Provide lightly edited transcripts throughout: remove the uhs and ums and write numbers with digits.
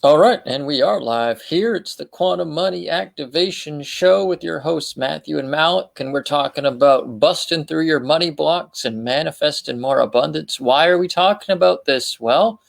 All right, and we are live here. It's the Quantum Money Activation Show with your hosts, Matthew and Malik, and we're talking about busting through your money blocks and manifesting more abundance. Why are we talking about this? Well,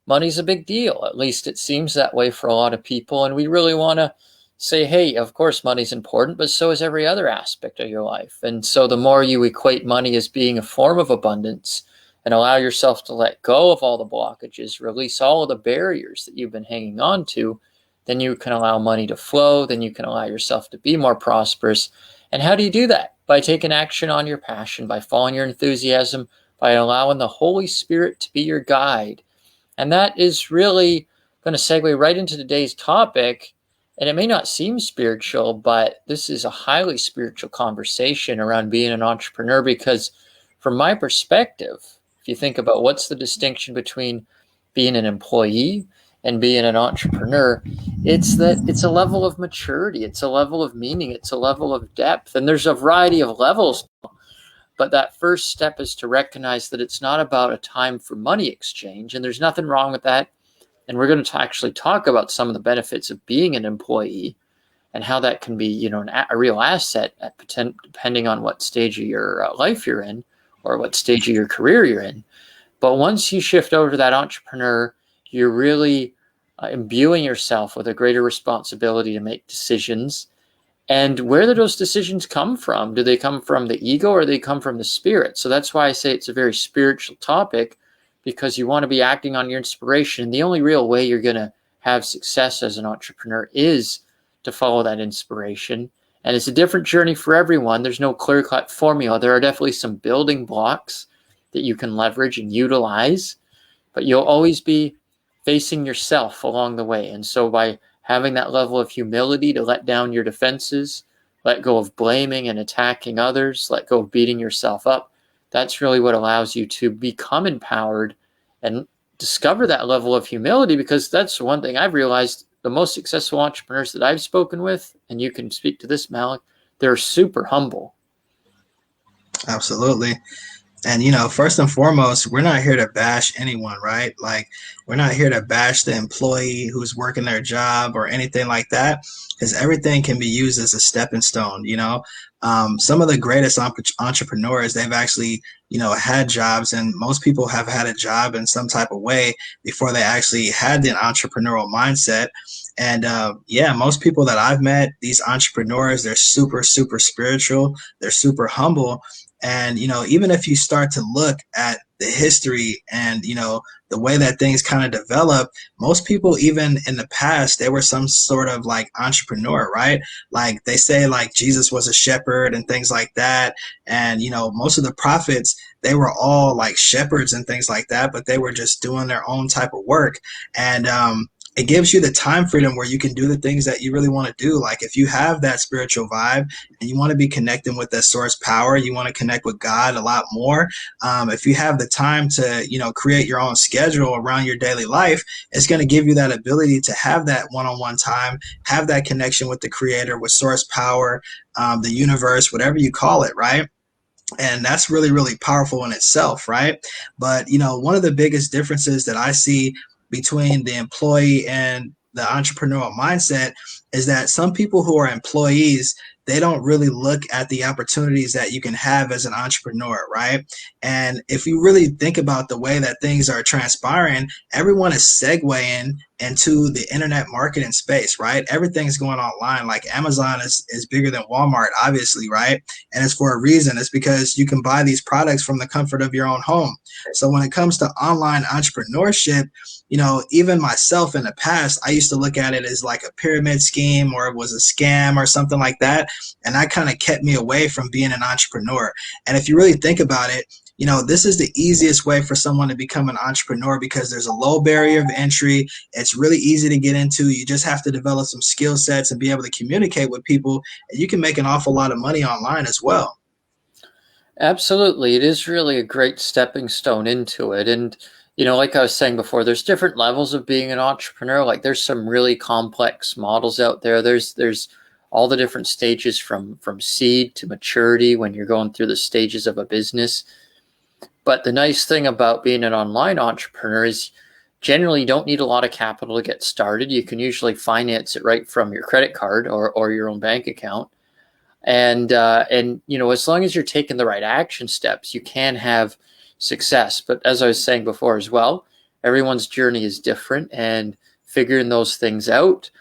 money's a big deal. At least it seems that way for a lot of people, and we really want to say, hey, of course money's important, but so is every other aspect of your life. And so the more you equate money as being a form of abundance, and allow yourself to let go of all the blockages, release all of the barriers that you've been hanging on to, then you can allow money to flow, then you can allow yourself to be more prosperous. And how do you do that? By taking action on your passion, by following your enthusiasm, by allowing the Holy Spirit to be your guide. And that is really going to segue right into today's topic. And it may not seem spiritual, but this is a highly spiritual conversation around being an entrepreneur because, from my perspective, if you think about what's the distinction between being an employee and being an entrepreneur, it's that it's a level of maturity, it's a level of meaning, it's a level of depth, and there's a variety of levels. But that first step is to recognize that it's not about a time for money exchange, and there's nothing wrong with that. And we're going to actually talk about some of the benefits of being an employee and how that can be, a real asset depending on what stage of your life you're in or what stage of your career you're in. But once you shift over to that entrepreneur, you're really imbuing yourself with a greater responsibility to make decisions. And where do those decisions come from? Do they come from the ego or do they come from the spirit? So that's why I say it's a very spiritual topic, because you want to be acting on your inspiration. And the only real way you're going to have success as an entrepreneur is to follow that inspiration. And it's a different journey for everyone. There's no clear-cut formula. There are definitely some building blocks that you can leverage and utilize, but you'll always be facing yourself along the way. And so by having that level of humility to let down your defenses, let go of blaming and attacking others, let go of beating yourself up, that's really what allows you to become empowered and discover that level of humility, because that's one thing I've realized. The most successful entrepreneurs that I've spoken with, and you can speak to this, Malik, they're super humble. Absolutely. And first and foremost, we're not here to bash anyone, right? Like, we're not here to bash the employee who's working their job or anything like that, because everything can be used as a stepping stone. Some of the greatest entrepreneurs, they've actually, had jobs, and most people have had a job in some type of way before they actually had the entrepreneurial mindset. And yeah, most people that I've met, these entrepreneurs, they're super, super spiritual. They're super humble. And, even if you start to look at the history and, the way that things kind of develop, most people, even in the past, they were some sort of like entrepreneur, right? Like they say, like Jesus was a shepherd and things like that. And, most of the prophets, they were all like shepherds and things like that, but they were just doing their own type of work. And, it gives you the time freedom where you can do the things that you really want to do. Like if you have that spiritual vibe and you want to be connecting with that source power, you want to connect with God a lot more. If you have the time to, create your own schedule around your daily life, it's going to give you that ability to have that one-on-one time, have that connection with the creator, with source power, the universe, whatever you call it, right? And that's really, really powerful in itself, right? But one of the biggest differences that I see between the employee and the entrepreneurial mindset is that some people who are employees, they don't really look at the opportunities that you can have as an entrepreneur, right? And if you really think about the way that things are transpiring, everyone is segueing into the internet marketing space, right? Everything's going online. Like Amazon is bigger than Walmart, obviously, right? And it's for a reason. It's because you can buy these products from the comfort of your own home. So when it comes to online entrepreneurship, even myself in the past, I used to look at it as like a pyramid scheme, or it was a scam or something like that. And that kind of kept me away from being an entrepreneur. And if you really think about it, this is the easiest way for someone to become an entrepreneur, because there's a low barrier of entry. It's really easy to get into. You just have to develop some skill sets and be able to communicate with people, and you can make an awful lot of money online as well. Absolutely. It is really a great stepping stone into it. And, like I was saying before, there's different levels of being an entrepreneur. Like there's some really complex models out there. There's all the different stages from seed to maturity when you're going through the stages of a business. But the nice thing about being an online entrepreneur is Generally, you don't need a lot of capital to get started. You can usually finance it right from your credit card or your own bank account. And as long as you're taking the right action steps, you can have success. But as I was saying before as well, everyone's journey is different, and figuring those things out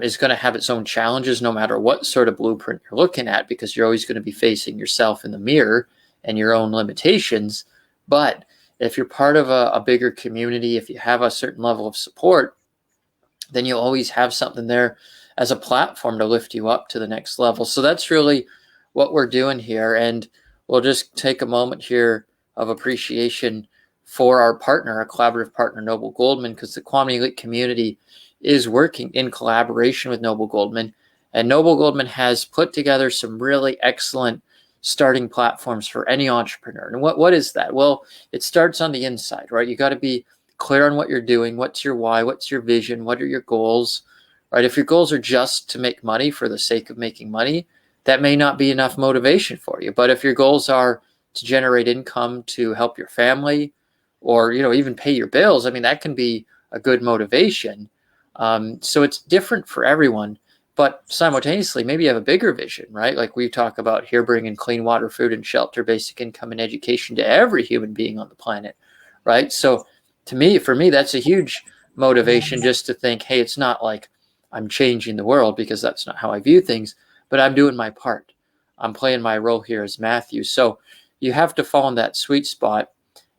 is going to have its own challenges, no matter what sort of blueprint you're looking at, because you're always going to be facing yourself in the mirror and your own limitations. But if you're part of a bigger community, if you have a certain level of support, then you'll always have something there as a platform to lift you up to the next level. So that's really what we're doing here. And we'll just take a moment here of appreciation for our partner, our collaborative partner, Noble Goldman, because the Quantum Elite community is working in collaboration with Noble Goldman. And Noble Goldman has put together some really excellent starting platforms for any entrepreneur. And what is that? Well, it starts on the inside, right? You got to be clear on what you're doing. What's your why? What's your vision? What are your goals? Right? If your goals are just to make money for the sake of making money, that may not be enough motivation for you. But if your goals are to generate income to help your family, or even pay your bills, I mean, that can be a good motivation. So it's different for everyone. But simultaneously, maybe you have a bigger vision, right? Like we talk about here, bringing clean water, food, and shelter, basic income, and education to every human being on the planet, right? So for me, that's a huge motivation, just to think, hey, it's not like I'm changing the world, because that's not how I view things, but I'm doing my part. I'm playing my role here as Matthew. So you have to fall in that sweet spot.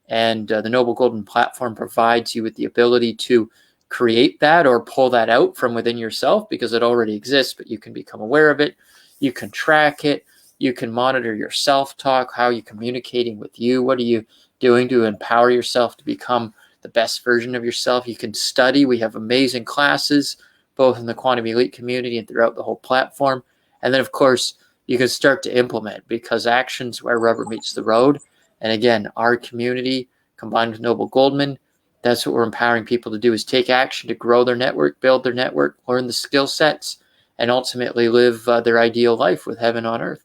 And the Noble Golden platform provides you with the ability to create that or pull that out from within yourself, because it already exists, but you can become aware of it. You can track it. You can monitor your self-talk. How are you communicating with you? What are you doing to empower yourself to become the best version of yourself? You can study. We have amazing classes, both in the Quantum Elite community and throughout the whole platform. And then, of course, you can start to implement, because action's where rubber meets the road. And again, our community combined with Noble Goldman, that's what we're empowering people to do, is take action to grow their network, build their network, learn the skill sets, and ultimately live their ideal life with heaven on earth.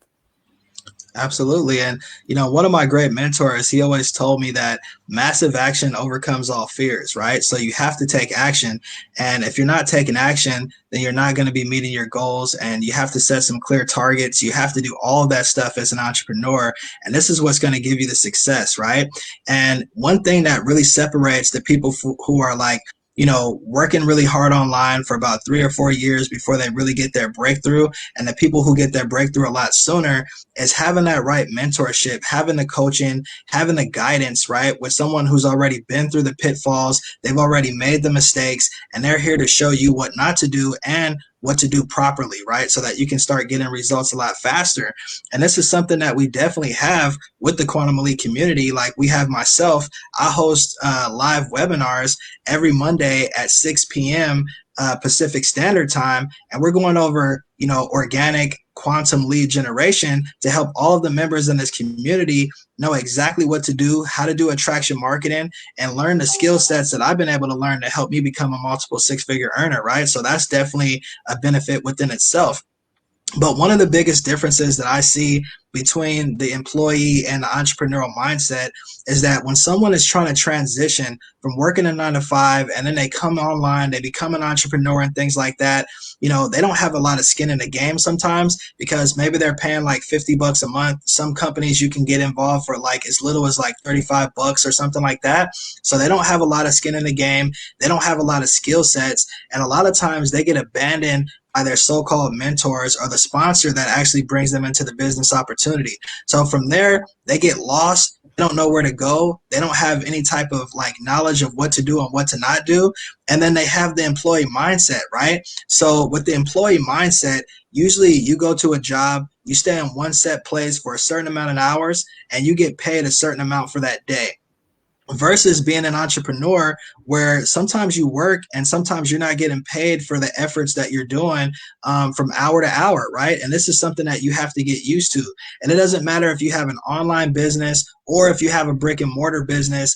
Absolutely. And, one of my great mentors, he always told me that massive action overcomes all fears, right? So you have to take action. And if you're not taking action, then you're not going to be meeting your goals. And you have to set some clear targets. You have to do all of that stuff as an entrepreneur. And this is what's going to give you the success, right? And one thing that really separates the people who are like, working really hard online for about 3 or 4 years before they really get their breakthrough, and the people who get their breakthrough a lot sooner, is having that right mentorship, having the coaching, having the guidance, right? With someone who's already been through the pitfalls, they've already made the mistakes, and they're here to show you what not to do and what to do properly, right? So that you can start getting results a lot faster. And this is something that we definitely have with the Quantum Elite community. Like we have myself, I host live webinars every Monday at 6 p.m. Pacific Standard Time, and we're going over, organic quantum lead generation to help all of the members in this community know exactly what to do, how to do attraction marketing, and learn the skill sets that I've been able to learn to help me become a multiple six-figure earner, right? So that's definitely a benefit within itself. But one of the biggest differences that I see between the employee and the entrepreneurial mindset is that when someone is trying to transition from working a 9 to 5 and then they come online, they become an entrepreneur and things like that, they don't have a lot of skin in the game sometimes, because maybe they're paying like $50 a month. Some companies you can get involved for like as little as like $35 or something like that. So they don't have a lot of skin in the game. They don't have a lot of skill sets. And a lot of times they get abandoned by their so-called mentors or the sponsor that actually brings them into the business opportunity. So from there, they get lost. They don't know where to go. They don't have any type of like knowledge of what to do and what to not do. And then they have the employee mindset, right? So with the employee mindset, usually you go to a job, you stay in one set place for a certain amount of hours, and you get paid a certain amount for that day, versus being an entrepreneur where sometimes you work and sometimes you're not getting paid for the efforts that you're doing from hour to hour, right? And this is something that you have to get used to. And it doesn't matter if you have an online business or if you have a brick and mortar business,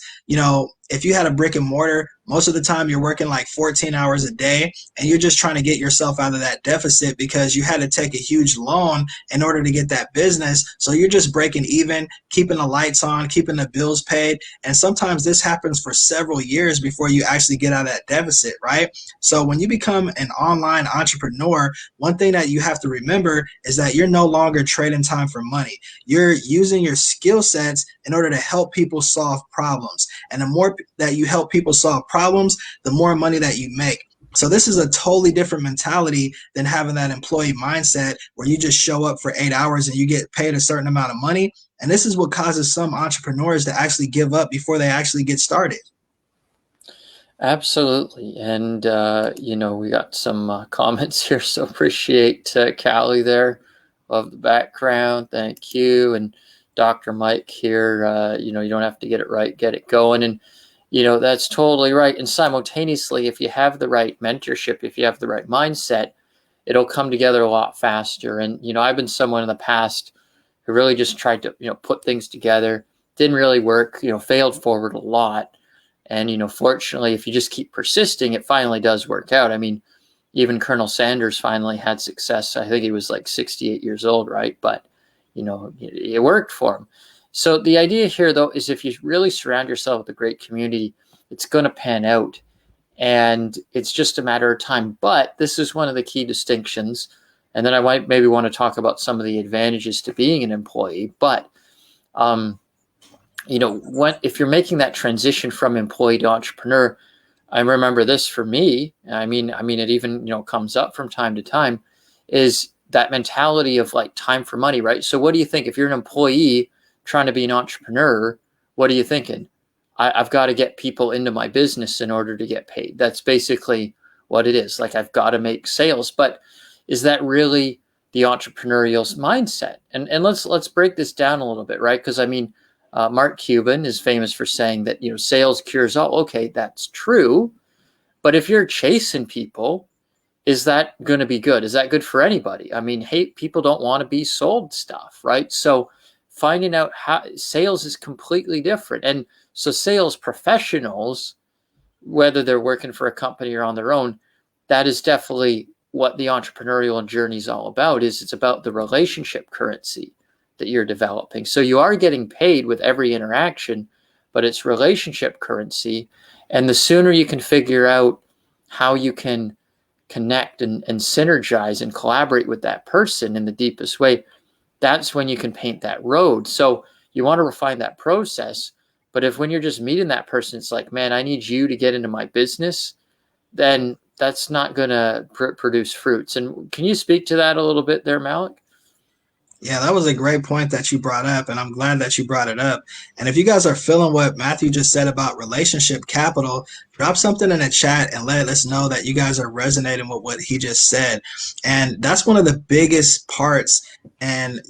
if you had a brick and mortar, most of the time you're working like 14 hours a day and you're just trying to get yourself out of that deficit because you had to take a huge loan in order to get that business. So you're just breaking even, keeping the lights on, keeping the bills paid. And sometimes this happens for several years before you actually get out of that deficit, right? So when you become an online entrepreneur, one thing that you have to remember is that you're no longer trading time for money. You're using your skill sets in order to help people solve problems. And the more that you help people solve problems, the more money that you make. So this is a totally different mentality than having that employee mindset where you just show up for 8 hours and you get paid a certain amount of money. And this is what causes some entrepreneurs to actually give up before they actually get started. Absolutely. And, we got some comments here, so appreciate Callie there. Love the background. Thank you. And Dr. Mike here, you don't have to get it right, get it going. And, that's totally right. And simultaneously, if you have the right mentorship, if you have the right mindset, it'll come together a lot faster. And, I've been someone in the past who really just tried to, put things together, didn't really work, failed forward a lot. And, fortunately, if you just keep persisting, it finally does work out. I mean, even Colonel Sanders finally had success. I think he was like 68 years old, right? But, it worked for him. So the idea here, though, is if you really surround yourself with a great community, it's going to pan out. And it's just a matter of time. But this is one of the key distinctions. And then I might maybe want to talk about some of the advantages to being an employee. But, if you're making that transition from employee to entrepreneur, I remember this for me. I mean, it even, comes up from time to time, is that mentality of like time for money, right? So what do you think if you're an employee trying to be an entrepreneur? What are you thinking? I've got to get people into my business in order to get paid. That's basically what it is. Like I've got to make sales, but is that really the entrepreneurial mindset? And let's break this down a little bit, right? Because Mark Cuban is famous for saying that, sales cures all. Okay, that's true. But if you're chasing people, is that going to be good? Is that good for anybody? I mean, hey, people don't want to be sold stuff, right? So finding out how sales is completely different. And so sales professionals, whether they're working for a company or on their own, that is definitely what the entrepreneurial journey is all about. It's about the relationship currency that you're developing. So you are getting paid with every interaction, but it's relationship currency. And the sooner you can figure out how you can connect and synergize and collaborate with that person in the deepest way, that's when you can paint that road. So you want to refine that process. But if when you're just meeting that person, it's like, man, I need you to get into my business, then that's not going to produce fruits. And can you speak to that a little bit there, Malik? Yeah, that was a great point that you brought up, and I'm glad that you brought it up. And if you guys are feeling what Matthew just said about relationship capital, drop something in the chat and let us know that you guys are resonating with what he just said. And that's one of the biggest parts, and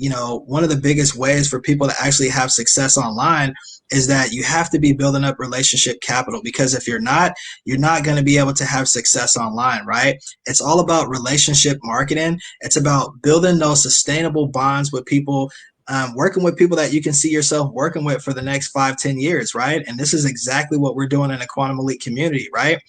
one of the biggest ways for people to actually have success online is that you have to be building up relationship capital, because if you're not going to be able to have success online, right? It's all about relationship marketing. It's about building those sustainable bonds with people, working with people that you can see yourself working with for the next 5-10 years, right? And this is exactly what we're doing in the Quantum Elite community, right?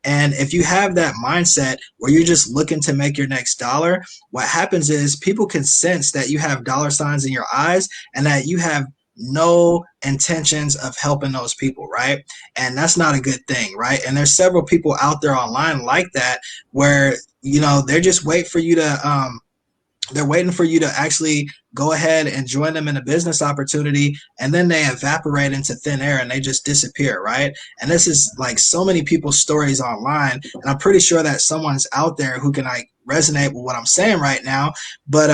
And if you have that mindset where you're just looking to make your next dollar, what happens is people can sense that you have dollar signs in your eyes and that you have no intentions of helping those people, right? And that's not a good thing, right? And there's several people out there online like that, where they're just they're waiting for you to actually go ahead and join them in a business opportunity, and then they evaporate into thin air and they just disappear, right? And this is like so many people's stories online, and I'm pretty sure that someone's out there who can like resonate with what I'm saying right now. But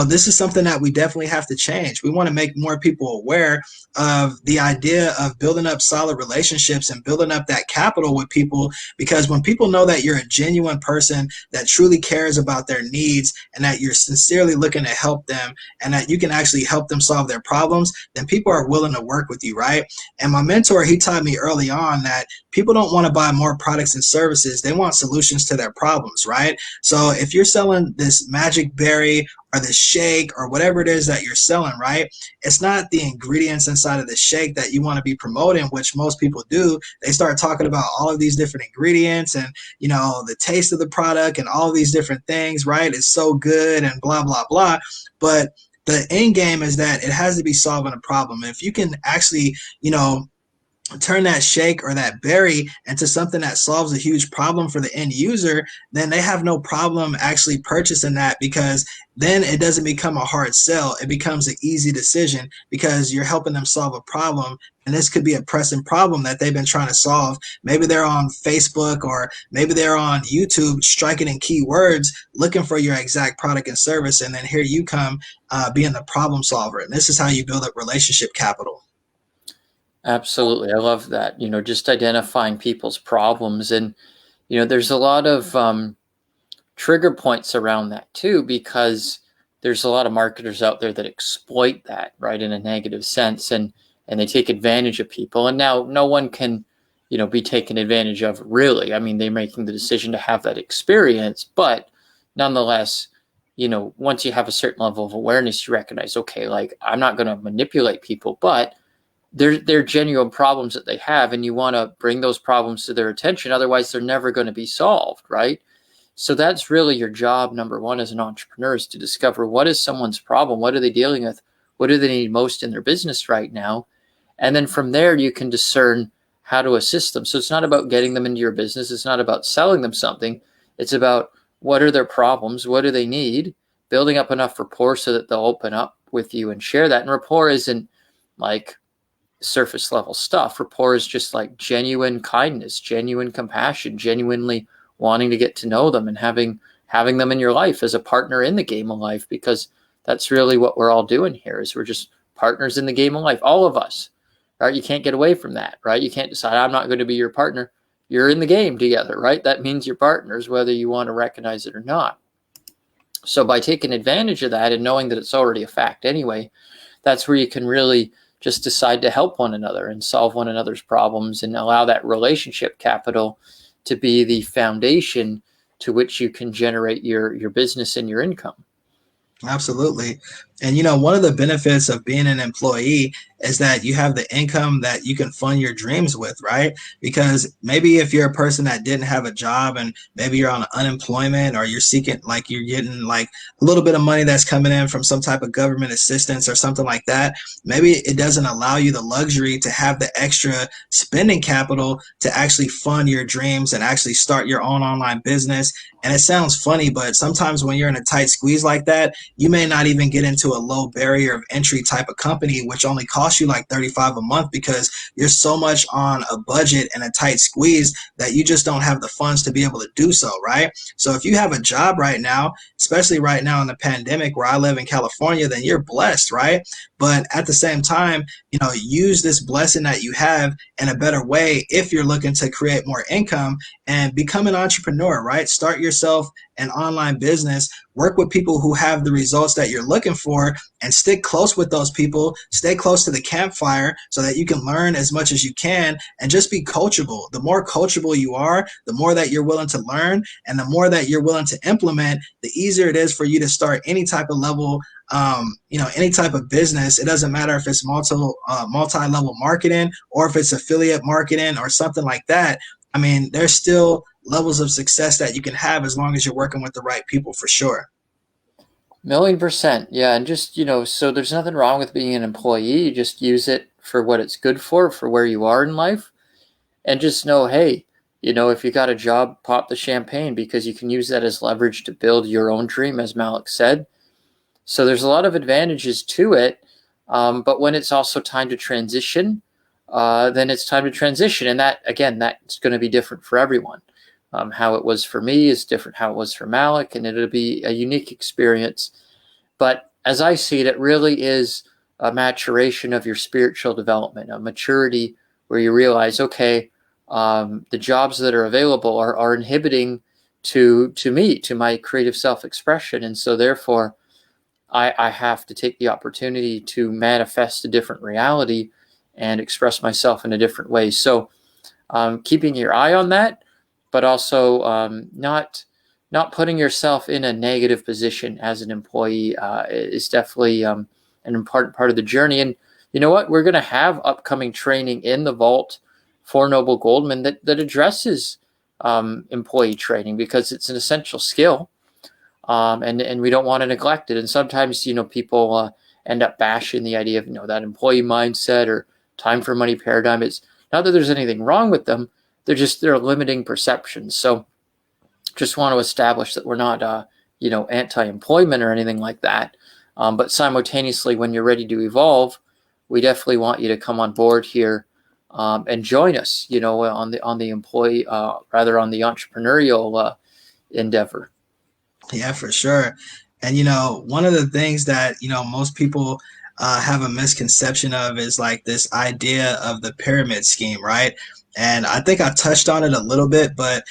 this is something that we definitely have to change. We want to make more people aware of the idea of building up solid relationships and building up that capital with people, because when people know that you're a genuine person that truly cares about their needs and that you're sincerely looking to help them and that you can actually help them solve their problems, then people are willing to work with you, right? And my mentor, he taught me early on that people don't want to buy more products and services. They want solutions to their problems, right? So if you're selling this magic berry or the shake or whatever it is that you're selling, right? It's not the ingredients inside of the shake that you want to be promoting, which most people do. They start talking about all of these different ingredients and, the taste of the product and all of these different things, right? It's so good and blah, blah, blah. But the end game is that it has to be solving a problem. And if you can actually, turn that shake or that berry into something that solves a huge problem for the end user, then they have no problem actually purchasing that, because then it doesn't become a hard sell. It becomes an easy decision because you're helping them solve a problem. And this could be a pressing problem that they've been trying to solve. Maybe they're on Facebook or maybe they're on YouTube striking in keywords looking for your exact product and service. And then here you come being the problem solver. And this is how you build up relationship capital. Absolutely. I love that. Just identifying people's problems. And, there's a lot of trigger points around that too, because there's a lot of marketers out there that exploit that, right, in a negative sense. And they take advantage of people. And now no one can, be taken advantage of, really. I mean, they're making the decision to have that experience. But nonetheless, once you have a certain level of awareness, you recognize, okay, like, I'm not going to manipulate people, but they're genuine problems that they have, and you want to bring those problems to their attention. Otherwise, they're never going to be solved, right? So that's really your job, number one, as an entrepreneur, is to discover what is someone's problem, what are they dealing with, what do they need most in their business right now, and then from there you can discern how to assist them. So it's not about getting them into your business, it's not about selling them something, it's about what are their problems, what do they need, building up enough rapport so that they'll open up with you and share that. And rapport isn't like surface level stuff. Rapport is just like genuine kindness, genuine compassion, genuinely wanting to get to know them and having them in your life as a partner in the game of life, because that's really what we're all doing here, is we're just partners in the game of life, all of us, right? You can't get away from that, right? You can't decide, I'm not going to be your partner. You're in the game together, right? That means you're partners, whether you want to recognize it or not. So by taking advantage of that and knowing that it's already a fact anyway, that's where you can really just decide to help one another and solve one another's problems and allow that relationship capital to be the foundation to which you can generate your business and your income. Absolutely. And one of the benefits of being an employee is that you have the income that you can fund your dreams with, right? Because maybe if you're a person that didn't have a job and maybe you're on unemployment, or you're seeking, like, you're getting like a little bit of money that's coming in from some type of government assistance or something like that, maybe it doesn't allow you the luxury to have the extra spending capital to actually fund your dreams and actually start your own online business. And it sounds funny, but sometimes when you're in a tight squeeze like that, you may not even get into a low barrier of entry type of company, which only costs you like 35 a month, because you're so much on a budget and a tight squeeze that you just don't have the funds to be able to do so, right? So if you have a job right now, especially right now in the pandemic where I live in California, then you're blessed, right? But at the same time, use this blessing that you have in a better way if you're looking to create more income and become an entrepreneur, right? Start yourself an online business, work with people who have the results that you're looking for, and stick close with those people, stay close to the campfire so that you can learn as much as you can, and just be coachable. The more coachable you are, the more that you're willing to learn, and the more that you're willing to implement, the easier it is for you to start any type of level, any type of business. It doesn't matter if it's multi-level marketing or if it's affiliate marketing or something like that. I mean, there's still levels of success that you can have as long as you're working with the right people, for sure. 1,000,000%. Yeah. And just, so there's nothing wrong with being an employee. You just use it for what it's good for where you are in life. And just know, hey, if you got a job, pop the champagne, because you can use that as leverage to build your own dream, as Malik said. So there's a lot of advantages to it. But when it's also time to transition, then it's time to transition. And that, again, that's going to be different for everyone. How it was for me is different how it was for Malik, and it'll be a unique experience. But as I see it, it really is a maturation of your spiritual development, a maturity where you realize, okay, the jobs that are available are inhibiting to me, to my creative self-expression. And so therefore, I have to take the opportunity to manifest a different reality and express myself in a different way. So keeping your eye on that, but also not not putting yourself in a negative position as an employee is definitely an important part of the journey. And you know what? We're going to have upcoming training in the vault for Noble Goldman that addresses employee training, because it's an essential skill, and we don't want to neglect it. And sometimes, people end up bashing the idea of, that employee mindset or time for money paradigm. It's not that there's anything wrong with them. They're limiting perceptions. So just want to establish that we're not, anti-employment or anything like that. But simultaneously, when you're ready to evolve, we definitely want you to come on board here and join us, on the employee, rather on the entrepreneurial endeavor. Yeah, for sure. And one of the things that most people have a misconception of is like this idea of the pyramid scheme, right? And I think I touched on it a little bit, but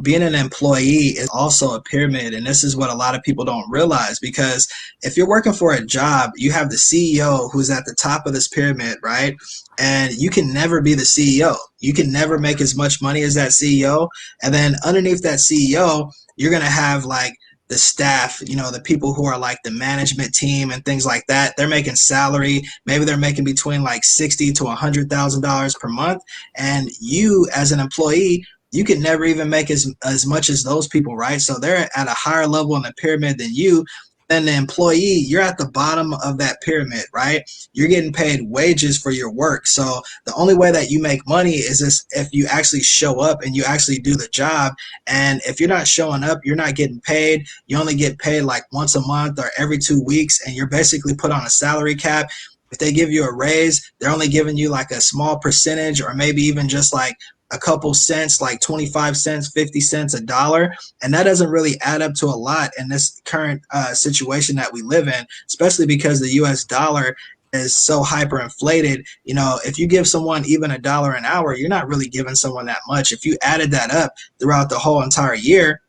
being an employee is also a pyramid, and this is what a lot of people don't realize, because if you're working for a job, you have the CEO who's at the top of this pyramid, right? And you can never be the CEO. You can never make as much money as that CEO. And then underneath that CEO, you're going to have like the staff, the people who are like the management team and things like that. They're making salary. Maybe they're making between like $60,000 to $100,000 per month. And you, as an employee, you can never even make as much as those people, right? So they're at a higher level in the pyramid than you. Then the employee, you're at the bottom of that pyramid, right? You're getting paid wages for your work. So the only way that you make money is this, if you actually show up and you actually do the job. And if you're not showing up, you're not getting paid. You only get paid like once a month or every 2 weeks, and you're basically put on a salary cap. If they give you a raise, they're only giving you like a small percentage, or maybe even just like a couple cents, like 25 cents, 50 cents, a dollar. And that doesn't really add up to a lot in this current situation that we live in, especially because the US dollar is so hyperinflated. If you give someone even $1 an hour, you're not really giving someone that much. If you added that up throughout the whole entire year,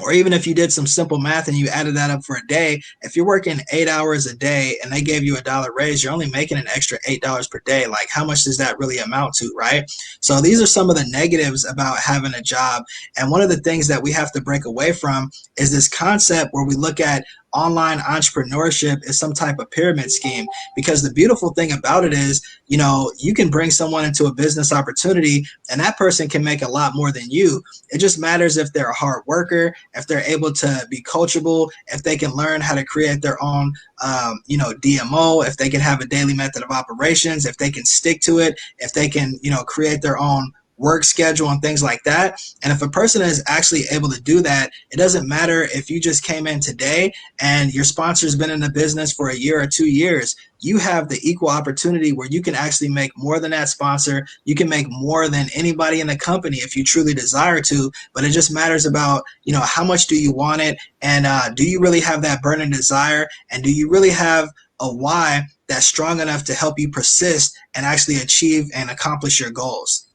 or even if you did some simple math and you added that up for a day, if you're working 8 hours a day and they gave you $1 raise, you're only making an extra $8 per day. Like, how much does that really amount to, right? So these are some of the negatives about having a job. And one of the things that we have to break away from is this concept where we look at online entrepreneurship as some type of pyramid scheme. Because the beautiful thing about it is, you can bring someone into a business opportunity and that person can make a lot more than you. It just matters if they're a hard worker, if they're able to be coachable, if they can learn how to create their own, DMO, if they can have a daily method of operations, if they can stick to it, if they can, create their own work schedule and things like that. And if a person is actually able to do that, it doesn't matter if you just came in today and your sponsor's been in the business for a year or 2 years. You have the equal opportunity where you can actually make more than that sponsor. You can make more than anybody in the company if you truly desire to. But it just matters about, how much do you want it? And do you really have that burning desire? And do you really have a why that's strong enough to help you persist and actually achieve and accomplish your goals?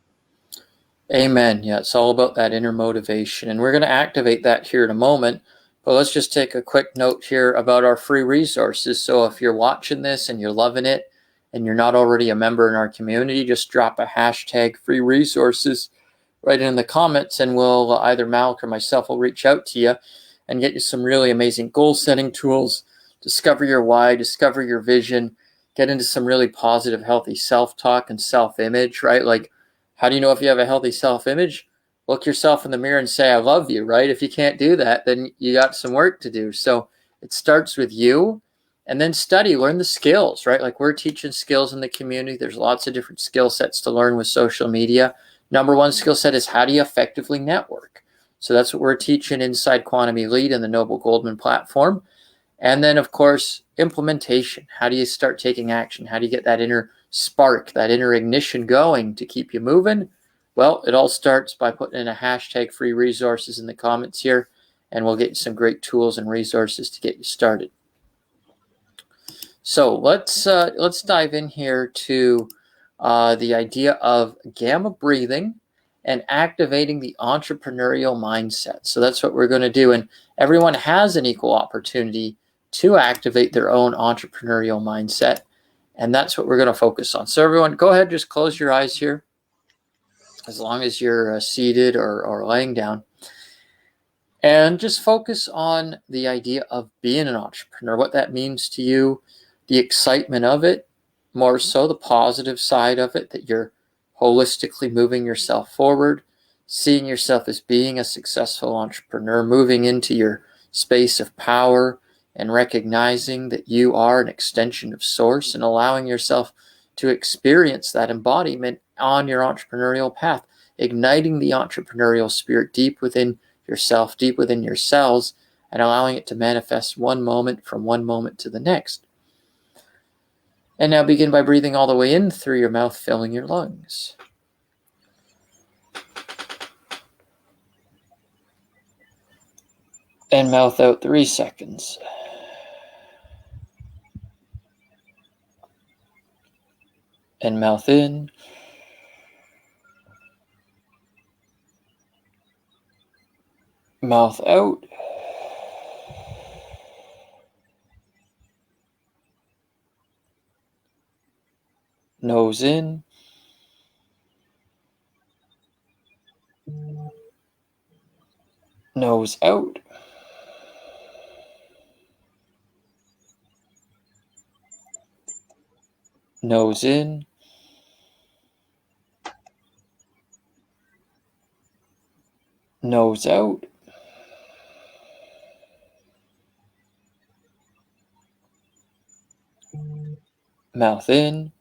Amen. Yeah, it's all about that inner motivation. And we're going to activate that here in a moment. But let's just take a quick note here about our free resources. So if you're watching this and you're loving it and you're not already a member in our community, just drop a hashtag free resources right in the comments, and we'll either Malik or myself will reach out to you and get you some really amazing goal setting tools. Discover your why, discover your vision, get into some really positive, healthy self-talk and self-image, right? Like, how do you know if you have a healthy self-image? Look yourself in the mirror and say, I love you, right? If you can't do that, then you got some work to do. So it starts with you, and then study, learn the skills, right? Like, we're teaching skills in the community. There's lots of different skill sets to learn with social media. Number one skill set is, how do you effectively network? So that's what we're teaching inside Quantum Elite and the Noble Goldman platform. And then, of course, implementation. How do you start taking action? How do you get that inner spark, that inner ignition going to keep you moving? Well, it all starts by putting in a hashtag free resources in the comments here, and we'll get you some great tools and resources to get you started. So let's dive in here to the idea of gamma breathing and activating the entrepreneurial mindset. So that's what we're going to do. And everyone has an equal opportunity to activate their own entrepreneurial mindset. And that's what we're going to focus on. So everyone, go ahead, just close your eyes here, as long as you're seated or laying down. And just focus on the idea of being an entrepreneur, what that means to you, the excitement of it, more so the positive side of it, that you're holistically moving yourself forward, seeing yourself as being a successful entrepreneur, moving into your space of power and recognizing that you are an extension of source and allowing yourself to experience that embodiment on your entrepreneurial path, igniting the entrepreneurial spirit deep within yourself, deep within your cells, and allowing it to manifest one moment from one moment to the next. And now begin by breathing all the way in through your mouth, filling your lungs. And mouth out 3 seconds. And mouth in. Mouth out. Nose in. Nose out. Nose in. Nose out. Mouth in.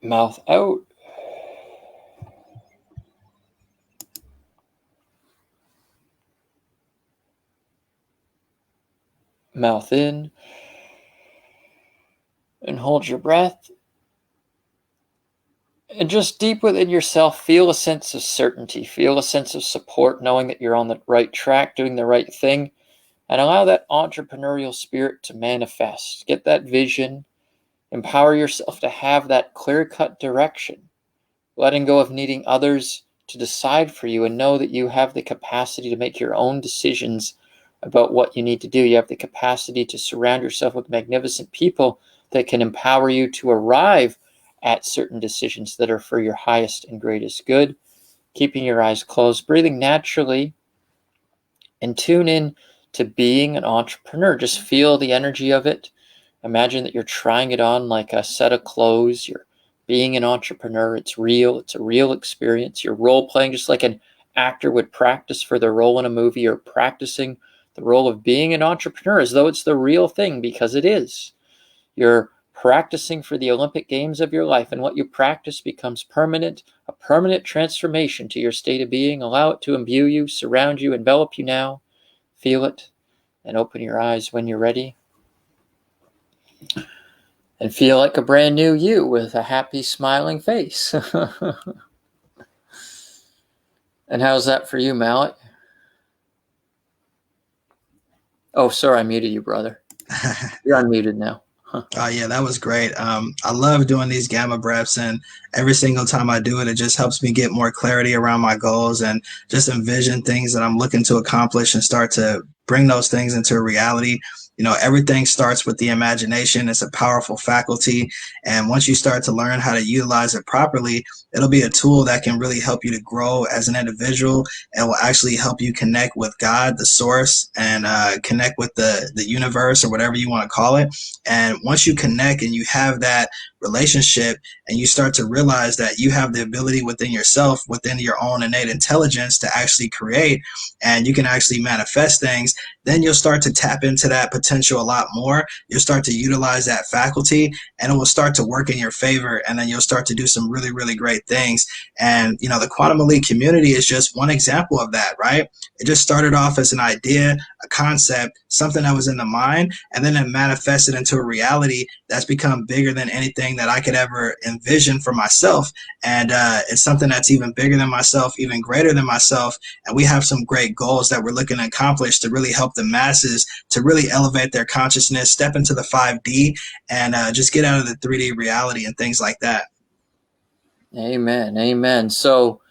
Mouth out. Mouth in. And hold your breath. And just deep within yourself, feel a sense of certainty, feel a sense of support, knowing that you're on the right track, doing the right thing, and allow that entrepreneurial spirit to manifest. Get that vision, empower yourself to have that clear-cut direction, letting go of needing others to decide for you, and know that you have the capacity to make your own decisions about what you need to do. You have the capacity to surround yourself with magnificent people that can empower you to arrive at certain decisions that are for your highest and greatest good. Keeping your eyes closed, breathing naturally, and tune in to being an entrepreneur. Just feel the energy of it. Imagine that you're trying it on like a set of clothes. You're being an entrepreneur. It's real. It's a real experience. You're role playing just like an actor would practice for their role in a movie. You're practicing the role of being an entrepreneur as though it's the real thing, because it is. You're practicing for the Olympic Games of your life, and what you practice becomes permanent, a permanent transformation to your state of being. Allow it to imbue you, surround you, envelop you now. Feel it, and open your eyes when you're ready. And feel like a brand new you with a happy, smiling face. And how's that for you, Malik? Oh, sorry, I muted you, brother. You're unmuted now. Oh yeah, that was great. I love doing these gamma breaths, and every single time I do it, it just helps me get more clarity around my goals and just envision things that I'm looking to accomplish and start to bring those things into reality. You know, everything starts with the imagination. It's a powerful faculty, and once you start to learn how to utilize it properly, it'll be a tool that can really help you to grow as an individual, and will actually help you connect with God, the source, and connect with the universe, or whatever you want to call it. And once you connect and you have that relationship, and you start to realize that you have the ability within yourself, within your own innate intelligence, to actually create, and you can actually manifest things, then you'll start to tap into that potential a lot more. You'll start to utilize that faculty, and it will start to work in your favor. And then you'll start to do some really, really great things. And, you know, the Quantum Elite community is just one example of that, right? It just started off as an idea, a concept, something that was in the mind, and then it manifested into a reality that's become bigger than anything that I could ever envision for myself. And it's something that's even bigger than myself, even greater than myself. And we have some great goals that we're looking to accomplish to really help the masses to really elevate their consciousness, step into the 5D, and just get out of the 3D reality and things like that. Amen. Amen. So,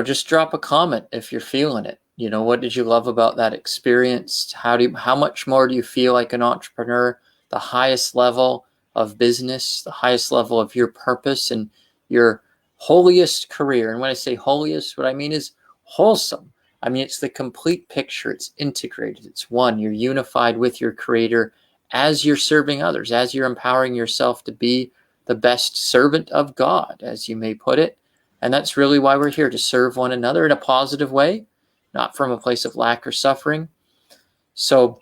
just drop a comment if you're feeling it. What did you love about that experience? How much more do you feel like an entrepreneur? The highest level of business, the highest level of your purpose and your holiest career. And when I say holiest, what I mean is wholesome. I mean, it's the complete picture. It's integrated. It's one. You're unified with your creator as you're serving others, as you're empowering yourself to be the best servant of God, as you may put it. And that's really why we're here, to serve one another in a positive way, not from a place of lack or suffering. So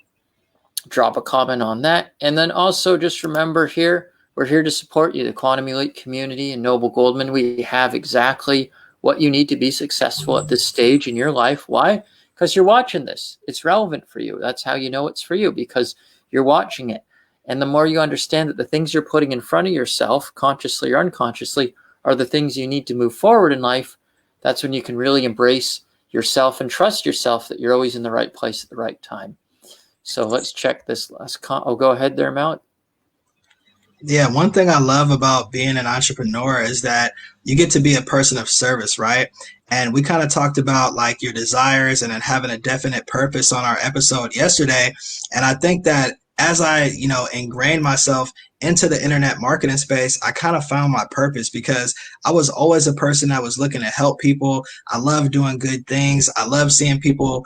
drop a comment on that. And then also just remember here, we're here to support you, the Quantum Elite community and Noble Goldman. We have exactly what you need to be successful at this stage in your life. Why? Because you're watching this. It's relevant for you. That's how you know it's for you, because you're watching it. And the more you understand that the things you're putting in front of yourself, consciously or unconsciously, are the things you need to move forward in life, that's when you can really embrace yourself and trust yourself that you're always in the right place at the right time. So let's check this last go ahead there, Malik. Yeah, one thing I love about being an entrepreneur is that you get to be a person of service, right? And we kind of talked about like your desires and then having a definite purpose on our episode yesterday. And I think that as I, ingrained myself into the internet marketing space, I kind of found my purpose because I was always a person that was looking to help people. I love doing good things. I love seeing people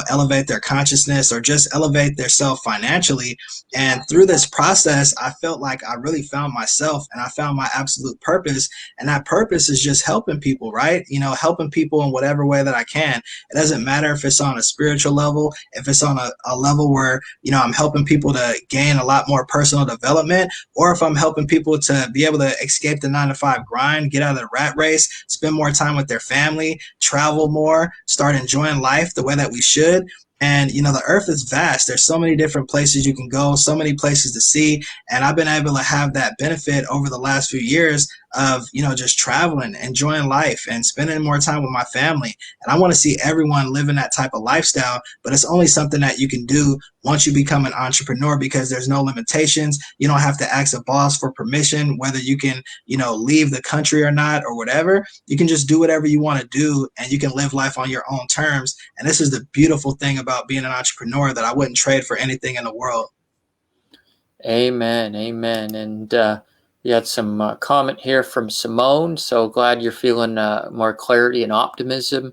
elevate their consciousness or just elevate their self financially. And through this process, I felt like I really found myself and I found my absolute purpose. And that purpose is just helping people, right? Helping people in whatever way that I can. It doesn't matter if it's on a spiritual level, if it's on a level where, I'm helping people to gain a lot more personal development, or if I'm helping people to be able to escape the 9 to 5 grind, get out of the rat race, spend more time with their family, travel more, start enjoying life the way that we should. And the earth is vast. There's so many different places you can go, so many places to see. And I've been able to have that benefit over the last few years of, just traveling, enjoying life and spending more time with my family. And I want to see everyone living that type of lifestyle, but it's only something that you can do once you become an entrepreneur, because there's no limitations. You don't have to ask a boss for permission, whether you can, leave the country or not or whatever. You can just do whatever you want to do and you can live life on your own terms. And this is the beautiful thing about being an entrepreneur that I wouldn't trade for anything in the world. Amen. Amen. And we had some comment here from Simone. So glad you're feeling more clarity and optimism.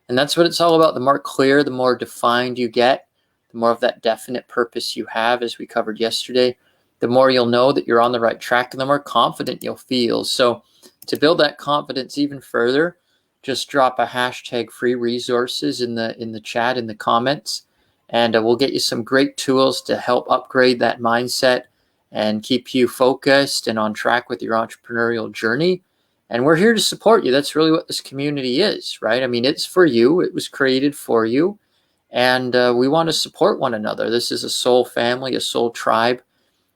And that's what it's all about. The more clear, the more defined you get, the more of that definite purpose you have, as we covered yesterday, the more you'll know that you're on the right track and the more confident you'll feel. So to build that confidence even further, just drop a hashtag free resources in the chat, in the comments, and we'll get you some great tools to help upgrade that mindset and keep you focused and on track with your entrepreneurial journey. And we're here to support you. That's really what this community is, right? I mean, it's for you. It was created for you. And we want to support one another. This is a soul family, a soul tribe,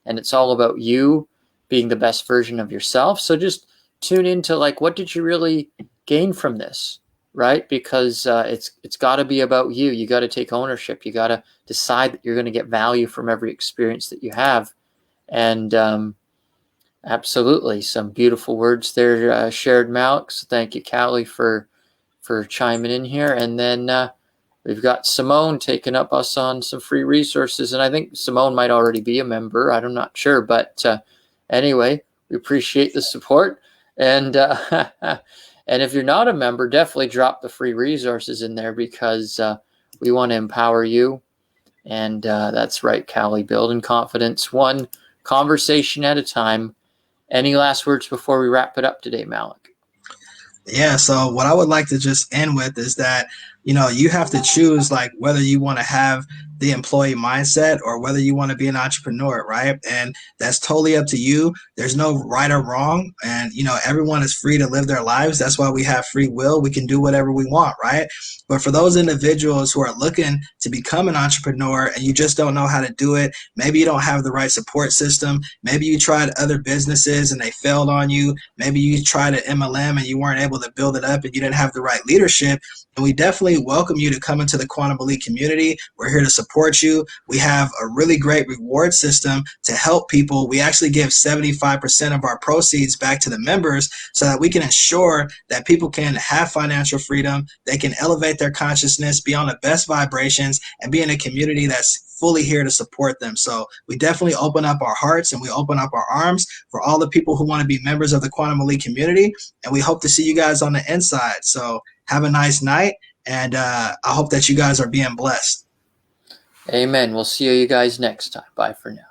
and it's all about you being the best version of yourself. So just tune into like, what did you really gain from this, right? Because it's got to be about you. You got to take ownership. You got to decide that you're going to get value from every experience that you have. And absolutely, some beautiful words there shared, Malik. So thank you, Callie, for chiming in here. And then we've got Simone taking up us on some free resources. And I think Simone might already be a member. I'm not sure. But anyway, we appreciate the support. And and if you're not a member, definitely drop the free resources in there, because we want to empower you. And that's right, Callie, building confidence one conversation at a time. Any last words before we wrap it up today, Malik? Yeah, so what I would like to just end with is that, you have to choose like whether you want to have the employee mindset or whether you want to be an entrepreneur, right? And that's totally up to you. There's no right or wrong. And, everyone is free to live their lives. That's why we have free will. We can do whatever we want, right? But for those individuals who are looking to become an entrepreneur and you just don't know how to do it, maybe you don't have the right support system. Maybe you tried other businesses and they failed on you. Maybe you tried an MLM and you weren't able to build it up and you didn't have the right leadership. And we definitely welcome you to come into the Quantum Elite community. We're here to support you. We have a really great reward system to help people. We actually give 75% of our proceeds back to the members so that we can ensure that people can have financial freedom. They can elevate their consciousness, be on the best vibrations, and be in a community that's fully here to support them. So we definitely open up our hearts and we open up our arms for all the people who want to be members of the Quantum Elite community. And we hope to see you guys on the inside. So have a nice night. And I hope that you guys are being blessed. Amen. We'll see you guys next time. Bye for now.